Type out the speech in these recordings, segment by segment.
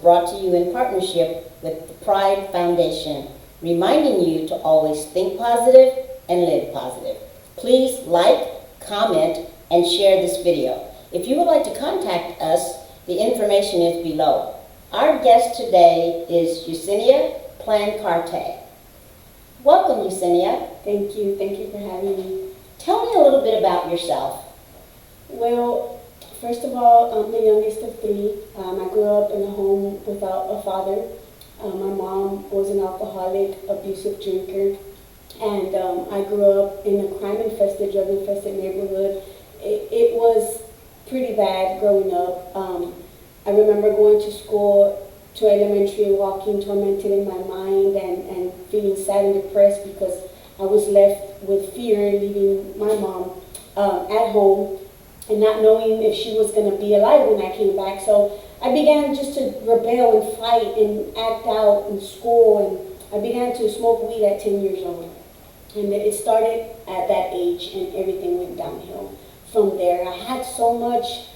brought to you in partnership with the Pride Foundation, reminding you to always think positive and live positive. Please like, comment, and share this video. If you would like to contact us, the information is below. Our guest today is Yesenia Plancarte. Welcome, Yesenia. Thank you. Thank you for having me. Tell me a little bit about yourself. Well, first of all, I'm the youngest of three. I grew up in a home without a father. My mom was an alcoholic, abusive drinker, and I grew up in a crime-infested, drug-infested neighborhood. It was pretty bad growing up. I remember going to school, to elementary, walking tormented in my mind and feeling sad and depressed because I was left with fear, leaving my mom at home and not knowing if she was going to be alive when I came back. So I began just to rebel and fight and act out in school, and I began to smoke weed at 10 years old. And it started at that age, and everything went downhill from there. I had so much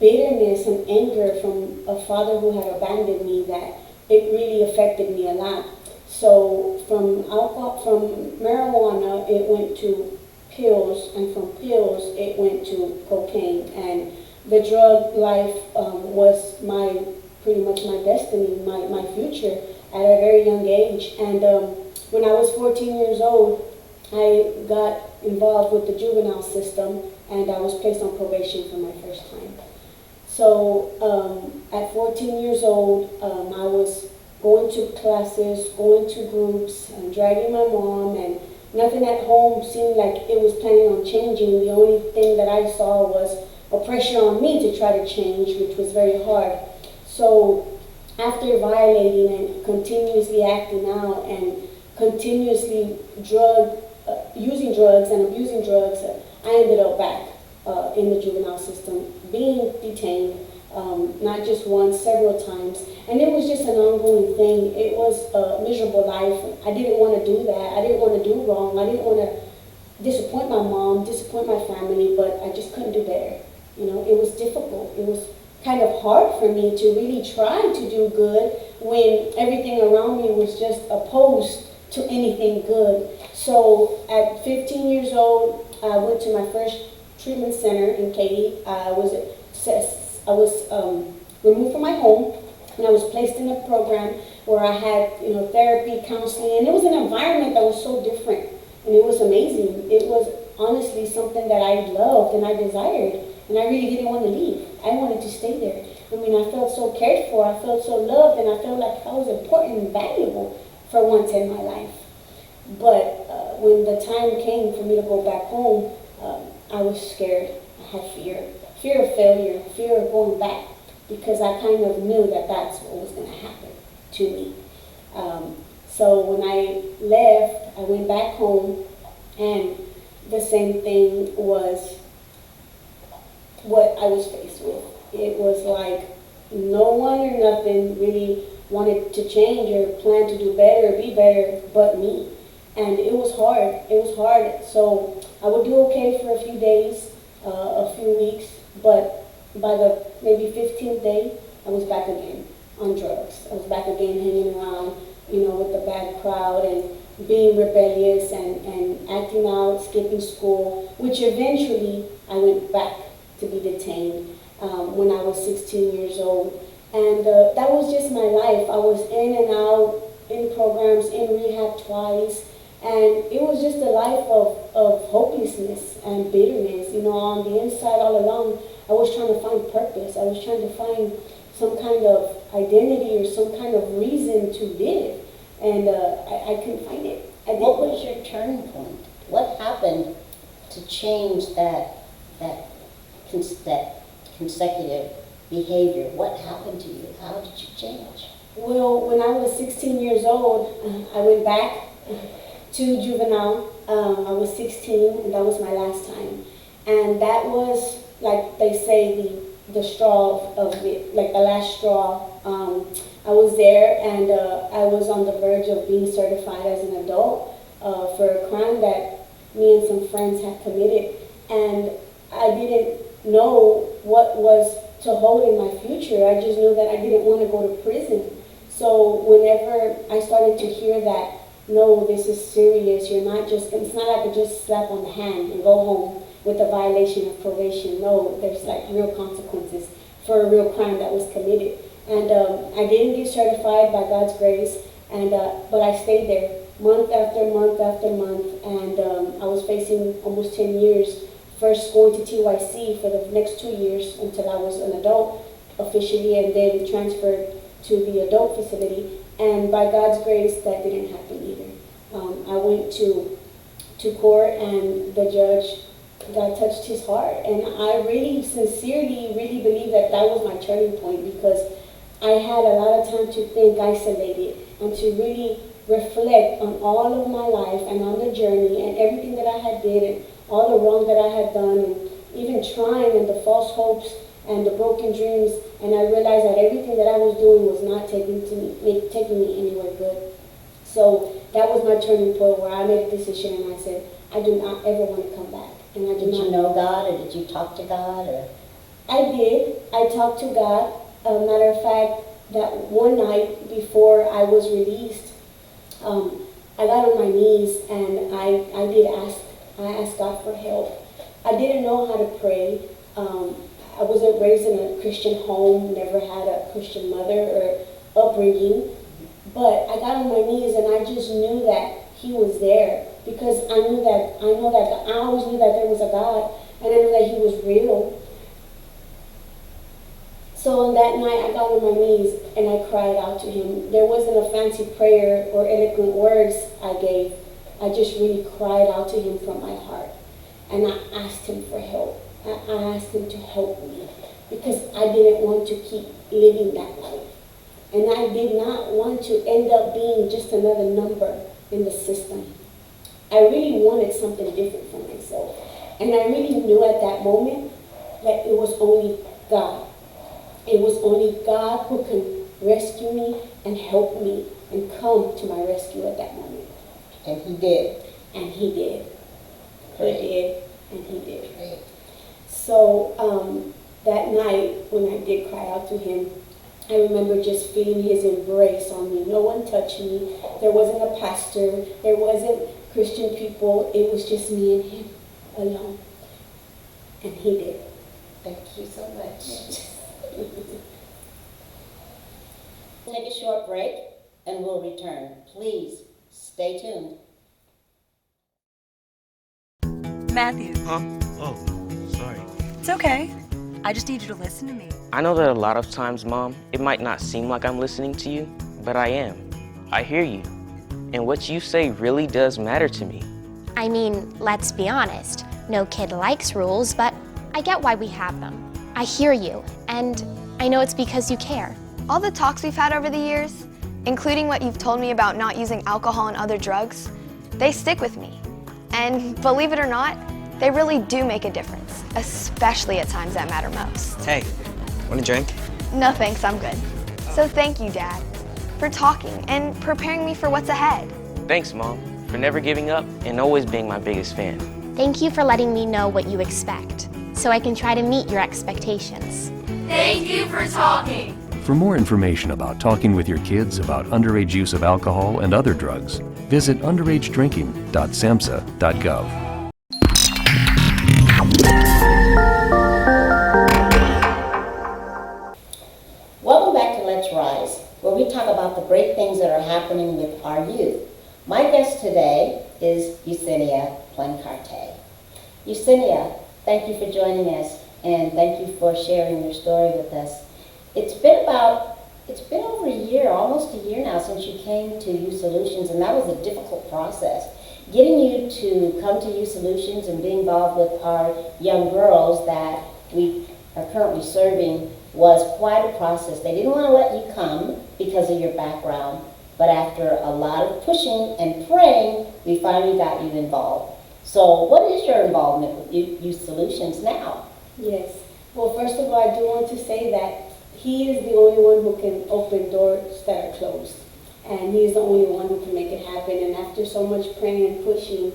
bitterness and anger from a father who had abandoned me that it really affected me a lot. So from alcohol, from marijuana, it went to pills, and from pills, it went to cocaine. And the drug life was pretty much my destiny, my future at a very young age. And when I was 14 years old, I got involved with the juvenile system, and I was placed on probation for my first time. So at 14 years old, I was going to classes, going to groups, and dragging my mom, and nothing at home seemed like it was planning on changing. The only thing that I saw was a pressure on me to try to change, which was very hard. So after violating and continuously acting out and continuously using drugs and abusing drugs, I ended up back in the juvenile system, being detained, not just once, several times. And it was just an ongoing thing. It was a miserable life. I didn't want to do that. I didn't want to do wrong. I didn't want to disappoint my mom, disappoint my family, but I just couldn't do better. You know, it was difficult. It was kind of hard for me to really try to do good when everything around me was just opposed to anything good. So at 15 years old, I went to my first treatment center in Katy. I was removed from my home, and I was placed in a program where I had, therapy, counseling, and it was an environment that was so different, and it was amazing. It was honestly something that I loved and I desired, and I really didn't want to leave. I wanted to stay there. I mean, I felt so cared for, I felt so loved, and I felt like I was important and valuable for once in my life. But when the time came for me to go back home, I was scared. I had fear of failure, fear of going back, because I kind of knew that that's what was going to happen to me. So when I left, I went back home, and the same thing was what I was faced with. It was like no one or nothing really wanted to change or plan to do better or be better but me. And it was hard. It was hard. So I would do okay for a few days, a few weeks, but by the maybe 15th day, I was back again on drugs. I was back again hanging around, with the bad crowd and being rebellious and acting out, skipping school, which eventually I went back to be detained when I was 16 years old. And that was just my life. I was in and out, in programs, in rehab twice. And it was just a life of hopelessness and bitterness. On the inside all along, I was trying to find purpose. I was trying to find some kind of identity or some kind of reason to live. And I couldn't find it. What was your turning point? What happened to change that consecutive behavior? What happened to you? How did you change? Well, when I was 16 years old, I went back to juvenile. I was 16, and that was my last time. And that was, like they say, the straw of it, like the last straw. I was there, and I was on the verge of being certified as an adult for a crime that me and some friends had committed. And I didn't know what was to hold in my future. I just knew that I didn't want to go to prison. So whenever I started to hear that, no, this is serious, you're not just, it's not like a just slap on the hand and go home with a violation of probation. No, there's like real consequences for a real crime that was committed. And I didn't get certified by God's grace, and but I stayed there month after month after month, and I was facing almost 10 years, first going to TYC for the next 2 years until I was an adult officially, and then transferred to the adult facility. And by God's grace, that didn't happen either. I went to court, and the judge, God touched his heart, and I really sincerely really believe that that was my turning point, because I had a lot of time to think isolated and to really reflect on all of my life and on the journey and everything that I had did and all the wrong that I had done, and even trying, and the false hopes and the broken dreams. And I realized that everything that I was doing was not taking me anywhere good. So that was my turning point, where I made a decision and I said, I do not ever want to come back. And I do Did not you know God, or did you talk to God? Or? I did. I talked to God. Matter of fact, that one night before I was released, I got on my knees and I asked God for help. I didn't know how to pray. I wasn't raised in a Christian home, never had a Christian mother or upbringing, but I got on my knees and I just knew that He was there, because I always knew that there was a God, and I knew that He was real. So on that night, I got on my knees and I cried out to Him. There wasn't a fancy prayer or eloquent words I gave. I just really cried out to Him from my heart. And I asked Him for help. I asked Him to help me, because I didn't want to keep living that life. And I did not want to end up being just another number in the system. I really wanted something different for myself. And I really knew at that moment that it was only God. It was only God who can rescue me and help me and come to my rescue at that moment. And He did. And He did. Great. He did, and He did. Great. So that night when I did cry out to Him, I remember just feeling His embrace on me. No one touched me. There wasn't a pastor. There wasn't Christian people. It was just me and Him alone. And He did. Thank you so much. Take a short break and we'll return. Please stay tuned. Matthew. Huh? Oh, sorry. It's okay. I just need you to listen to me. I know that a lot of times, Mom, it might not seem like I'm listening to you, but I am. I hear you. And what you say really does matter to me. I mean, let's be honest. No kid likes rules, but I get why we have them. I hear you, and I know it's because you care. All the talks we've had over the years, including what you've told me about not using alcohol and other drugs, they stick with me. And believe it or not, they really do make a difference, especially at times that matter most. Hey, want a drink? No thanks, I'm good. So thank you, Dad, for talking and preparing me for what's ahead. Thanks, Mom, for never giving up and always being my biggest fan. Thank you for letting me know what you expect, so I can try to meet your expectations. Thank you for talking. For more information about talking with your kids about underage use of alcohol and other drugs, visit underagedrinking.samhsa.gov. Welcome back to Let's Rise, where we talk about the great things that are happening with our youth. My guest today is Yesenia Plancarte. Yesenia, thank you for joining us, and thank you for sharing your story with us. It's been over a year, almost a year now, since you came to Youth Solutions, and that was a difficult process. Getting you to come to Youth Solutions and be involved with our young girls that we are currently serving was quite a process. They didn't want to let you come because of your background, but after a lot of pushing and praying, we finally got you involved. So what is your involvement with Youth Solutions now? Yes. Well, first of all, I do want to say that He is the only one who can open doors that are closed. And He is the only one who can make it happen. And after so much praying and pushing,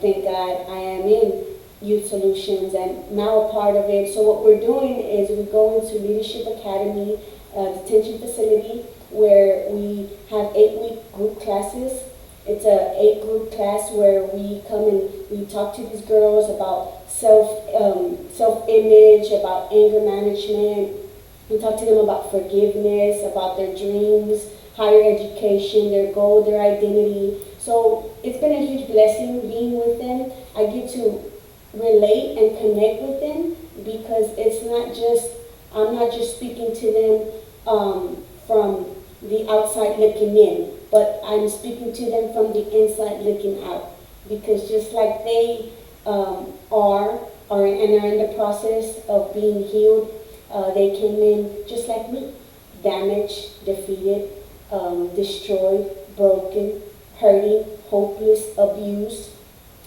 thank God I am in Youth Solutions and now a part of it. So what we're doing is we go into Leadership Academy, detention facility, where we have 8-week group classes. It's a 8-group class where we come and we talk to these girls about self-image, about anger management. We talk to them about forgiveness, about their dreams, higher education, their goal, their identity. So it's been a huge blessing being with them. I get to relate and connect with them because it's not just, I'm not just speaking to them from the outside looking in, but I'm speaking to them from the inside looking out. Because just like they are in the process of being healed, they came in just like me, damaged, defeated, destroyed, broken, hurting, hopeless, abused.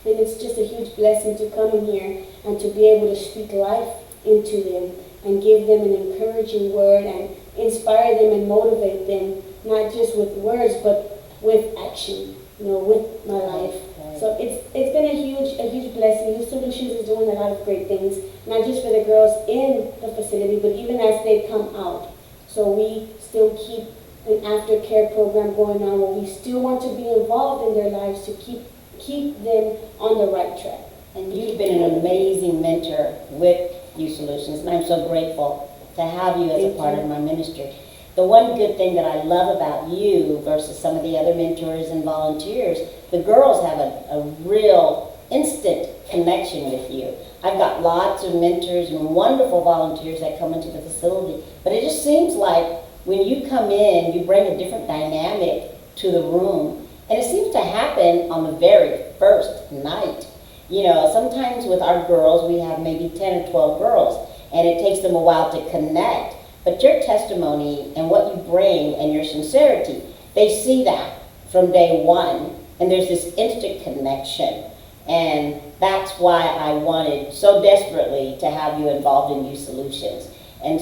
And it's just a huge blessing to come in here and to be able to speak life into them and give them an encouraging word and inspire them and motivate them, not just with words, but with action, with my life. So it's been a huge blessing. Youth Solutions is doing a lot of great things, not just for the girls in the facility, but even as they come out. So we still keep an aftercare program going on where we still want to be involved in their lives to keep them on the right track. And you've been an amazing mentor with Youth Solutions, and I'm so grateful to have you as a part of my ministry. The one good thing that I love about you versus some of the other mentors and volunteers, the girls have a real instant connection with you. I've got lots of mentors and wonderful volunteers that come into the facility, but it just seems like when you come in, you bring a different dynamic to the room. And it seems to happen on the very first night. Sometimes with our girls, we have maybe 10 or 12 girls, and it takes them a while to connect. But your testimony and what you bring and your sincerity, they see that from day one, and there's this instant connection. And that's why I wanted so desperately to have you involved in Youth Solutions. And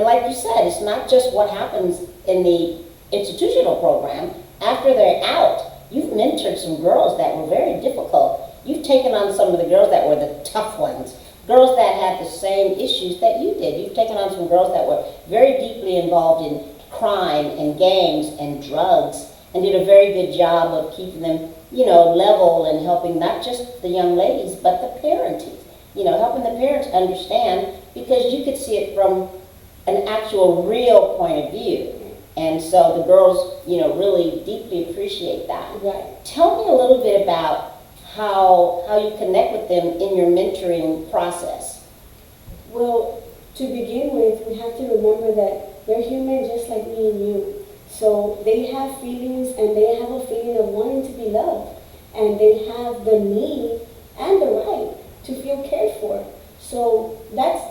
like you said, it's not just what happens in the institutional program. After they're out, you've mentored some girls that were very difficult. You've taken on some of the girls that were the tough ones, girls that had the same issues that you did. You've taken on some girls that were very deeply involved in crime and gangs and drugs, and did a very good job of keeping them, level and helping not just the young ladies, but the parenting. Helping the parents understand, because you could see it from an actual real point of view. And so the girls, really deeply appreciate that. Right. Tell me a little bit about how you connect with them in your mentoring process. Well, to begin with, we have to remember that they're human just like me and you. So they have feelings, and they have a feeling of wanting to be loved. And they have the need and the right to feel cared for. So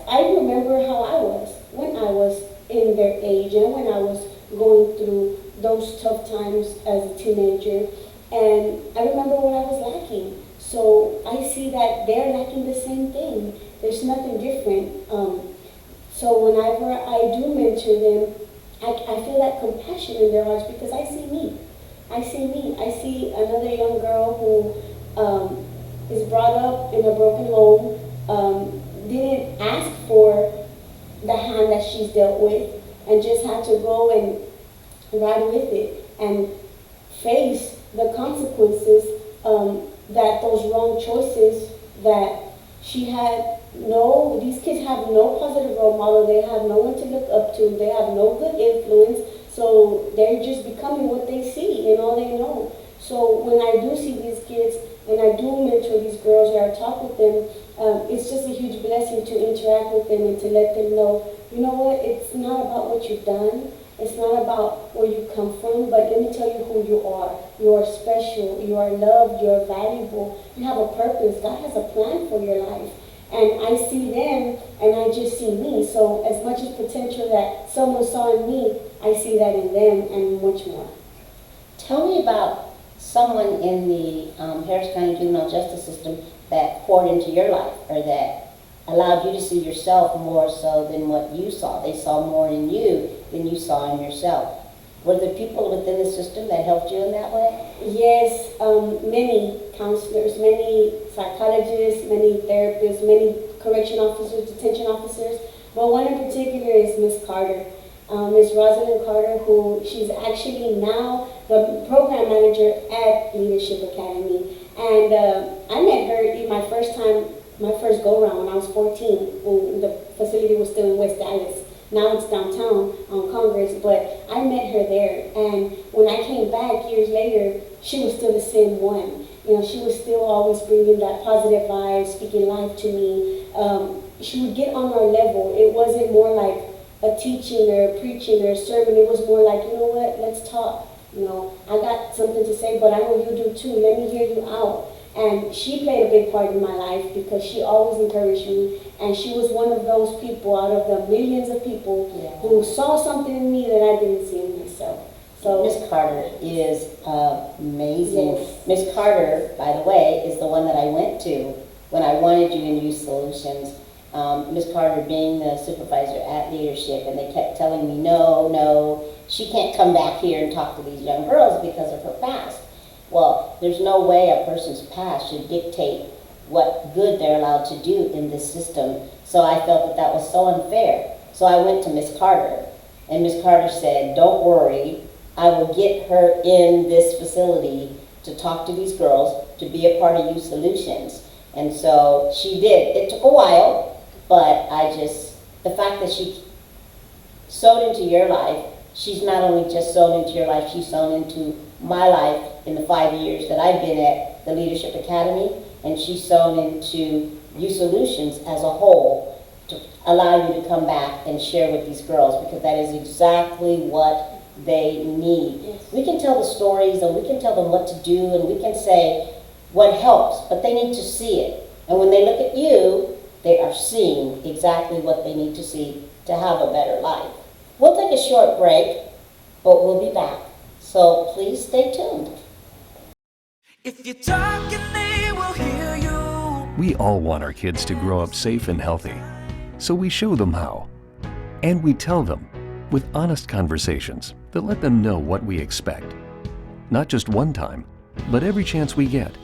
I remember how I was when I was in their age and when I was going through those tough times as a teenager, and I remember what I was lacking. So I see that they're lacking the same thing. There's nothing different. So whenever I do mentor them, I feel that compassion in their hearts because I see me. I see another young girl who is brought up in a broken home, didn't ask for the hand that she's dealt with, and just had to go and ride with it and face the consequences that those wrong choices that she had. These kids have no positive role model. They have no one to look up to. They have no good influence. So they're just becoming what they see and all they know. So when I do see these kids and I do mentor these girls or I talk with them, it's just a huge blessing to interact with them and to let them know, you know what, it's not about what you've done. It's not about where you come from, but let me tell you who you are. You are special. You are loved. You are valuable. You have a purpose. God has a plan for your life. And I see them, and I just see me. So as much as potential that someone saw in me, I see that in them and much more. Tell me about someone in the Harris County juvenile justice system that poured into your life, or that allowed you to see yourself more so than what you saw. They saw more in you than you saw in yourself. Were there people within the system that helped you in that way? Yes, many counselors, many psychologists, many therapists, many correction officers, detention officers, but one in particular is Miss Carter. Miss Rosalind Carter, who she's actually now the program manager at Leadership Academy. And I met her my first go-round when I was 14, when the facility was still in West Dallas. Now it's downtown on Congress, but I met her there. And when I came back years later, she was still the same one. You know, she was still always bringing that positive vibe, speaking life to me. She would get on our level. It wasn't more like a teaching or a preaching or a sermon. It was more like, you know what, let's talk. You know, I got something to say, but I know you do too. Let me hear you out. And she played a big part in my life because she always encouraged me. And she was one of those people out of the millions of people who saw something in me that I didn't see in myself. So Miss Carter is amazing. Yes. Miss Carter, by the way, is the one that I went to when I wanted you in Youth Solutions. Miss Carter being the supervisor at Leadership, and they kept telling me, no, she can't come back here and talk to these young girls because of her past. Well, there's no way a person's past should dictate what good they're allowed to do in this system. So I felt that that was so unfair. So I went to Miss Carter, and Miss Carter said, don't worry, I will get her in this facility to talk to these girls, to be a part of Youth Solutions. And so she did. It took a while, but the fact that she sewed into your life, she's not only just sewn into your life, she's sewn into my life in the 5 years that I've been at the Leadership Academy, and she's sewn into Youth Solutions as a whole to allow you to come back and share with these girls, because that is exactly what they need. Yes. We can tell the stories and we can tell them what to do and we can say what helps, but they need to see it. And when they look at you, they are seeing exactly what they need to see to have a better life. We'll take a short break, but we'll be back. So please stay tuned. If you're talking, they will hear you. We all want our kids to grow up safe and healthy, so we show them how. And we tell them with honest conversations that let them know what we expect. Not just one time, but every chance we get.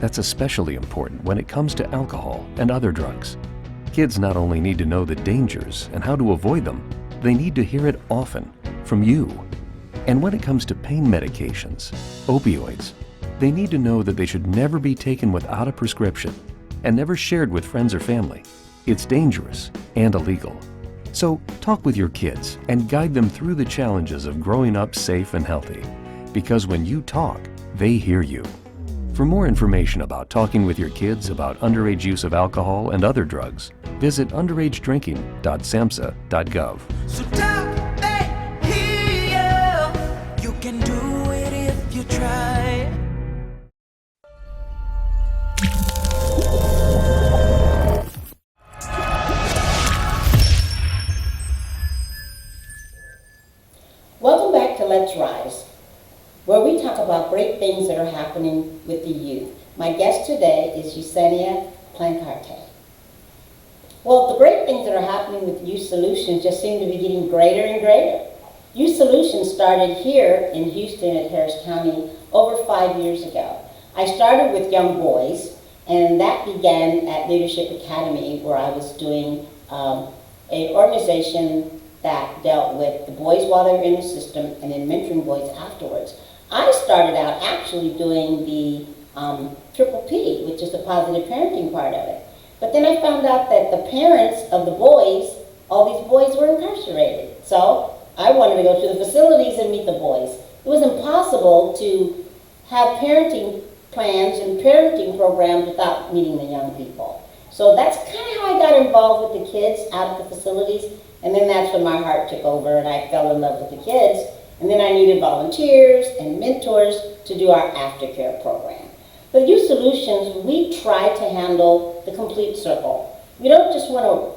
That's especially important when it comes to alcohol and other drugs. Kids not only need to know the dangers and how to avoid them, they need to hear it often from you. And when it comes to pain medications, opioids, they need to know that they should never be taken without a prescription and never shared with friends or family. It's dangerous and illegal. So talk with your kids and guide them through the challenges of growing up safe and healthy. Because when you talk, they hear you. For more information about talking with your kids about underage use of alcohol and other drugs, visit underagedrinking.samhsa.gov. So talk, they hear you. You can do it if you try. Welcome back to Let's Rise, where we talk about great things that are happening with the youth. My guest today is Yesenia Plancarte. Well, the great things that are happening with Youth Solutions just seem to be getting greater and greater. Youth Solutions started here in Houston at Harris County over 5 years ago. I started with young boys, and that began at Leadership Academy, where I was doing an organization that dealt with the boys while they were in the system and then mentoring boys afterwards. I started out actually doing the Triple P, which is the positive parenting part of it. But then I found out that the parents of the boys, all these boys were incarcerated. So I wanted to go to the facilities and meet the boys. It was impossible to have parenting plans and parenting programs without meeting the young people. So that's kind of how I got involved with the kids out at the facilities. And then that's when my heart took over and I fell in love with the kids. And then I needed volunteers and mentors to do our aftercare program. But Youth Solutions, we try to handle the complete circle. We don't just want to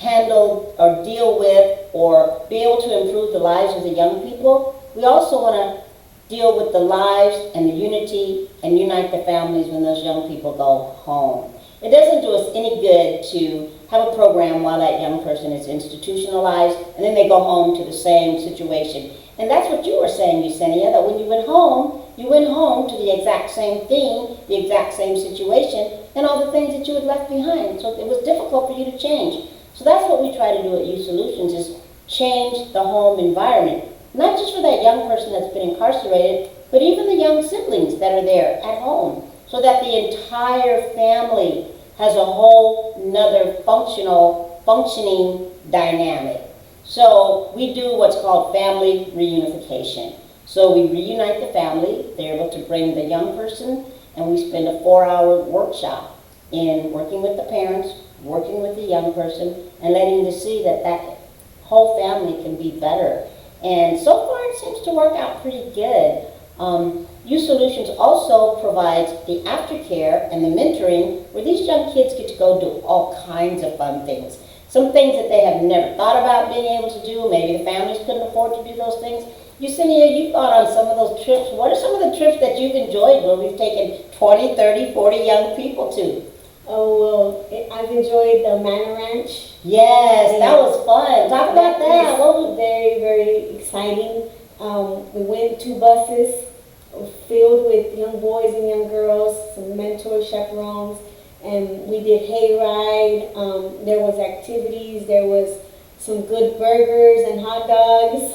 handle or deal with or be able to improve the lives of the young people. We also want to deal with the lives and the unity and unite the families when those young people go home. It doesn't do us any good to have a program while that young person is institutionalized and then they go home to the same situation And that's what you were saying, Yesenia, that when you went home to the exact same thing, the exact same situation, and all the things that you had left behind. So it was difficult for you to change. So that's what we try to do at Youth Solutions, is change the home environment. Not just for that young person that's been incarcerated, but even the young siblings that are there at home, so that the entire family has a whole nother functioning dynamic. So we do what's called family reunification. So we reunite the family. They're able to bring the young person, and we spend a 4-hour workshop in working with the parents, working with the young person, and letting them see that that whole family can be better. And so far it seems to work out pretty good. Youth Solutions also provides the aftercare and the mentoring, where these young kids get to go do all kinds of fun things. Some things that they have never thought about being able to do. Maybe the families couldn't afford to do those things. Yesenia, you've gone on some of those trips. What are some of the trips that you've enjoyed where we've taken 20, 30, 40 young people to? Oh, well, I've enjoyed the Manor Ranch. Yes, that was fun. Talk about that. What was very, very exciting. We went 2 buses filled with young boys and young girls, some mentors, chaperones, and we did hayride. There was activities. There was some good burgers and hot dogs.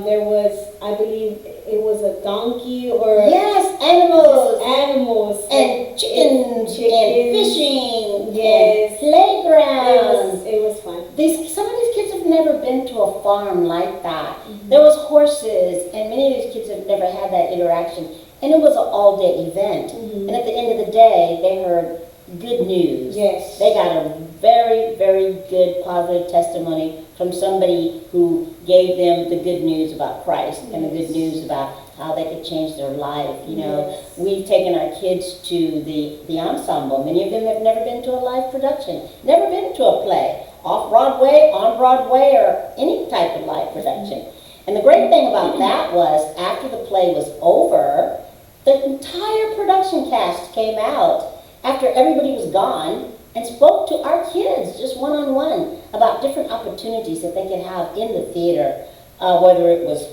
There was, I believe, it was a donkey or yes, animals and chickens and fishing. Yes, and playgrounds. It was fun. Some of these kids have never been to a farm like that. There was horses, and many of these kids have never had that interaction. And it was an all-day event. And at the end of the day, they heard good news. Yes. They got a very, very good positive testimony from somebody who gave them the good news about Christ and the good news about how they could change their life. You know, we've taken our kids to the ensemble. Many of them have never been to a live production, never been to a play, off-Broadway, on-Broadway, or any type of live production. And the great thing about that was, after the play was over, the entire production cast came out after everybody was gone and spoke to our kids just one-on-one about different opportunities that they could have in the theater, whether it was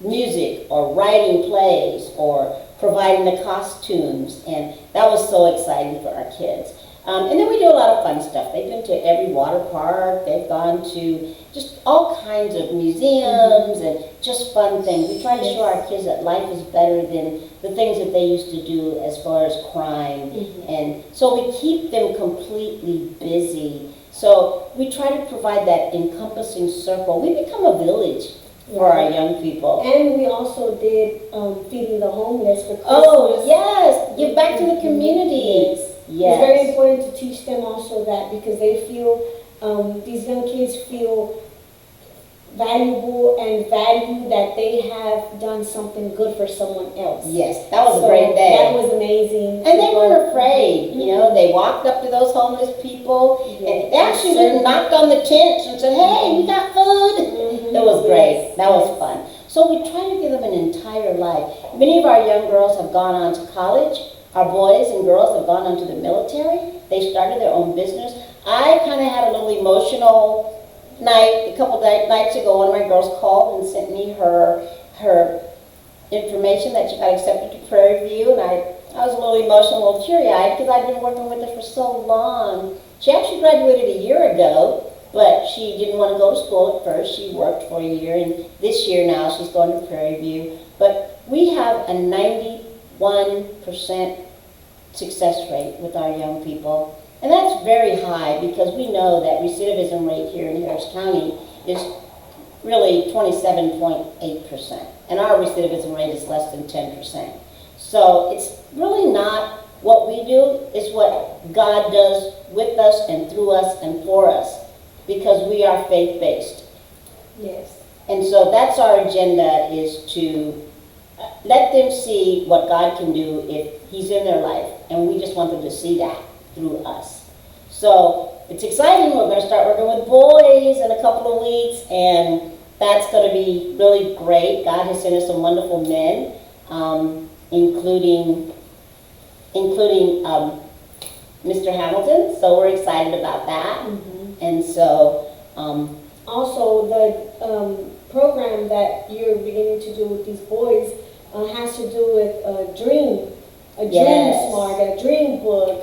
music or writing plays or providing the costumes, and that was so exciting for our kids. And then we do a lot of fun stuff. They've been to every water park. They've gone to just all kinds of museums and just fun things. We try to show our kids that life is better than the things that they used to do as far as crime. And so we keep them completely busy. So we try to provide that encompassing circle. We become a village for our young people. And we also did feeding the homeless for Christmas. Oh, yes. Give back to the community. Yes. It's very important to teach them also that, because they feel, these young kids feel valuable and value that they have done something good for someone else. Yes, that was a great day. That was amazing. And they weren't afraid, you know. They walked up to those homeless people, and they actually went and knocked on the tents and said, hey, we got food. It was great. That was fun. So we try to give them an entire life. Many of our young girls have gone on to college. Our boys and girls have gone on to the military. They started their own business. I kind of had a little emotional night a couple nights ago. One of my girls called and sent me her information that she got accepted to Prairie View, and I was a little emotional, a little teary-eyed, because I've been working with her for so long. She actually graduated a year ago, but she didn't want to go to school at first. She worked for a year, and this year now she's going to Prairie View. But we have a 91% success rate with our young people. And that's very high, because we know that recidivism rate here in Harris County is really 27.8%. And our recidivism rate is less than 10%. So it's really not what we do, it's what God does with us and through us and for us, because we are faith-based. Yes. And so that's our agenda, is to let them see what God can do if He's in their life. And we just want them to see that through us. So it's exciting. We're going to start working with boys in a couple of weeks, and that's going to be really great. God has sent us some wonderful men, including Mr. Hamilton. So we're excited about that. And so also the program that you're beginning to do with these boys has to do with a dream Yes. smart, a dream book,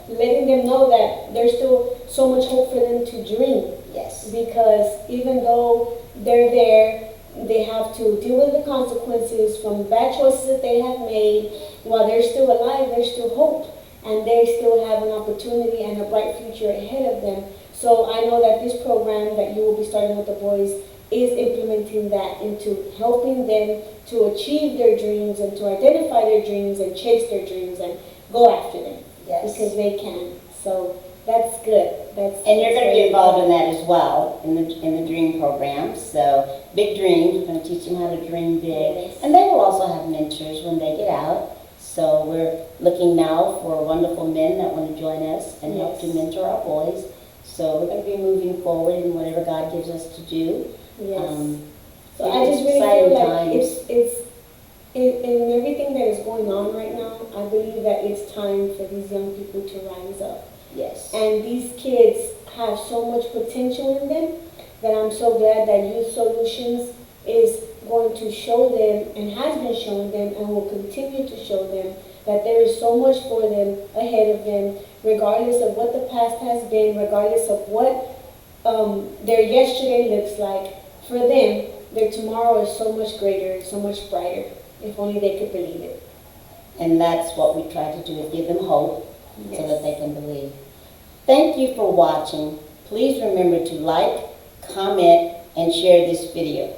letting them know that there's still so much hope for them to dream. Yes. Because even though they're there, they have to deal with the consequences from bad choices that they have made. While they're still alive, there's still hope, and they still have an opportunity and a bright future ahead of them. So I know that this program that you will be starting with the boys is implementing that into helping them to achieve their dreams and to identify their dreams and chase their dreams and go after them. Yes. Because they can. So that's good. And you're going to be involved in that as well, in the dream program. So big dreams, we're going to teach them how to dream big. Yes. And they will also have mentors when they get out. So we're looking now for wonderful men that want to join us and help to mentor our boys. So we're going to be moving forward in whatever God gives us to do. Yes. So it's I just really exciting feel like times. in everything that is going on right now, I believe that it's time for these young people to rise up. Yes. And these kids have so much potential in them that I'm so glad that Youth Solutions is going to show them and has been showing them and will continue to show them that there is so much for them ahead of them, regardless of what the past has been, regardless of what their yesterday looks like. For them, their tomorrow is so much greater, so much brighter, if only they could believe it. And that's what we try to do, is give them hope so Yes. that they can believe. Thank you for watching. Please remember to like, comment, and share this video.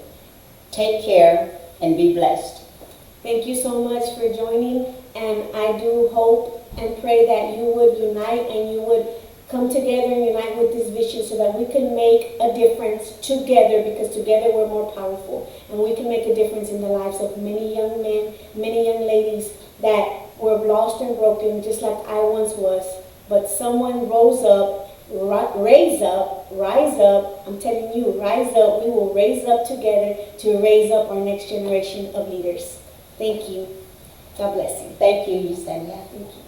Take care and be blessed. Thank you so much for joining, and I do hope and pray that you would unite and you would come together and unite with this vision so that we can make a difference together, because together we're more powerful, and we can make a difference in the lives of many young men, many young ladies that were lost and broken just like I once was, but someone rose up, rise up, I'm telling you, rise up. We will raise up together to raise up our next generation of leaders. Thank you. God bless you. Thank you, Yesenia. Thank you.